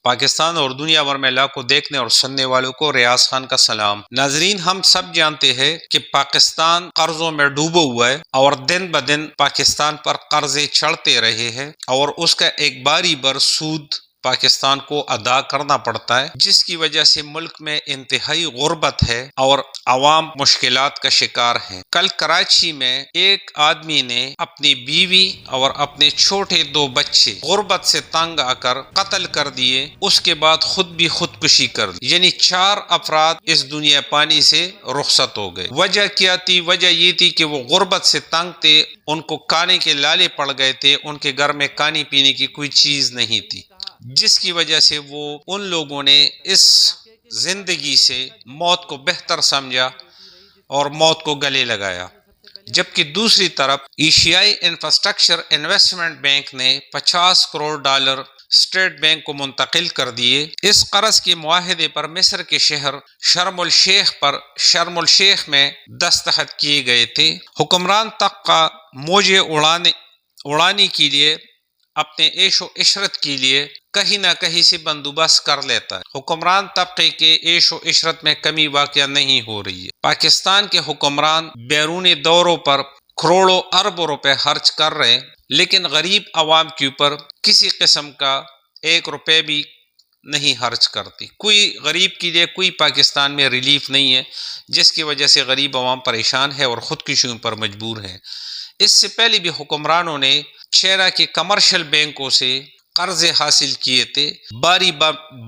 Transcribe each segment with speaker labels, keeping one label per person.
Speaker 1: پاکستان اور دنیا بھر میں لاکھوں دیکھنے اور سننے والوں کو ریاض خان کا سلام۔ ناظرین، ہم سب جانتے ہیں کہ پاکستان قرضوں میں ڈوبا ہوا ہے اور دن بدن پاکستان پر قرضے چڑھتے رہے ہیں اور اس کا ایک باری بر سود پاکستان کو ادا کرنا پڑتا ہے، جس کی وجہ سے ملک میں انتہائی غربت ہے اور عوام مشکلات کا شکار ہیں۔ کل کراچی میں ایک آدمی نے اپنی بیوی اور اپنے چھوٹے 2 بچے غربت سے تنگ آ کر قتل کر دیے، اس کے بعد خود بھی خودکشی کر دی، یعنی 4 افراد اس دنیا پانی سے رخصت ہو گئے۔ وجہ کیا تھی؟ وجہ یہ تھی کہ وہ غربت سے تنگ تھے، ان کو کھانے کے لالے پڑ گئے تھے، ان کے گھر میں کھانے پینے کی کوئی چیز نہیں تھی، جس کی وجہ سے وہ ان لوگوں نے اس زندگی سے موت کو بہتر سمجھا اور موت کو گلے لگایا۔ جبکہ دوسری طرف ایشیائی انفراسٹرکچر انویسٹمنٹ بینک نے $50 کروڑ اسٹیٹ بینک کو منتقل کر دیے۔ اس قرض کے معاہدے پر مصر کے شہر شرم الشیخ میں دستخط کیے گئے تھے۔ حکمران طبقہ موجیں اڑانے کے لیے، اپنے عیش و عشرت کے لیے کہیں نہ کہیں سے بندوبست کر لیتا ہے۔ حکمران طبقے کے عیش و عشرت میں کمی واقع نہیں ہو رہی ہے۔ پاکستان کے حکمران بیرونی دوروں پر کروڑوں اربوں روپے خرچ کر رہے ہیں، لیکن غریب عوام کے اوپر کسی قسم کا 1 روپے بھی نہیں خرچ کرتی۔ کوئی غریب کے لیے کوئی پاکستان میں ریلیف نہیں ہے، جس کی وجہ سے غریب عوام پریشان ہے اور خودکشیوں پر مجبور ہے۔ اس سے پہلے بھی حکمرانوں نے شہرہ کے کمرشل بینکوں سے قرضے حاصل کیے تھے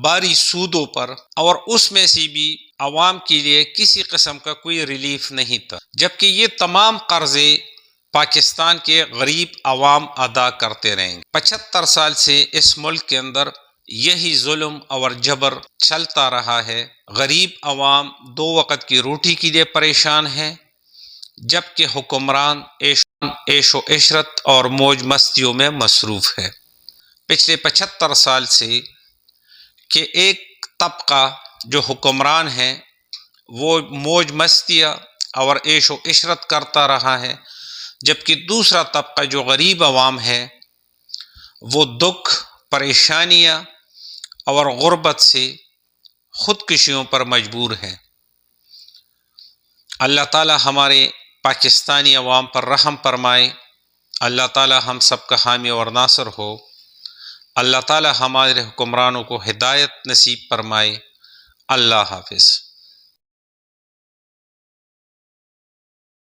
Speaker 1: باری سودوں پر، اور اس میں سے بھی عوام کے لیے کسی قسم کا کوئی ریلیف نہیں تھا، جبکہ یہ تمام قرضے پاکستان کے غریب عوام ادا کرتے رہیں گے۔ 75 سال سے اس ملک کے اندر یہی ظلم اور جبر چلتا رہا ہے۔ غریب عوام 2 وقت کی روٹی کے لیے پریشان ہیں، جبکہ حکمران عیش و عشرت اور موج مستیوں میں مصروف ہے۔ پچھلے 75 سال سے کہ ایک طبقہ جو حکمران ہے وہ موج مستیاں اور عیش و عشرت کرتا رہا ہے، جبکہ دوسرا طبقہ جو غریب عوام ہے وہ دکھ، پریشانیاں اور غربت سے خودکشیوں پر مجبور ہے۔ اللہ تعالی ہمارے پاکستانی عوام پر رحم فرمائے، اللہ تعالی ہم سب کا حامی اور ناصر ہو، اللہ تعالی ہمارے حکمرانوں کو ہدایت نصیب فرمائے۔ اللہ حافظ۔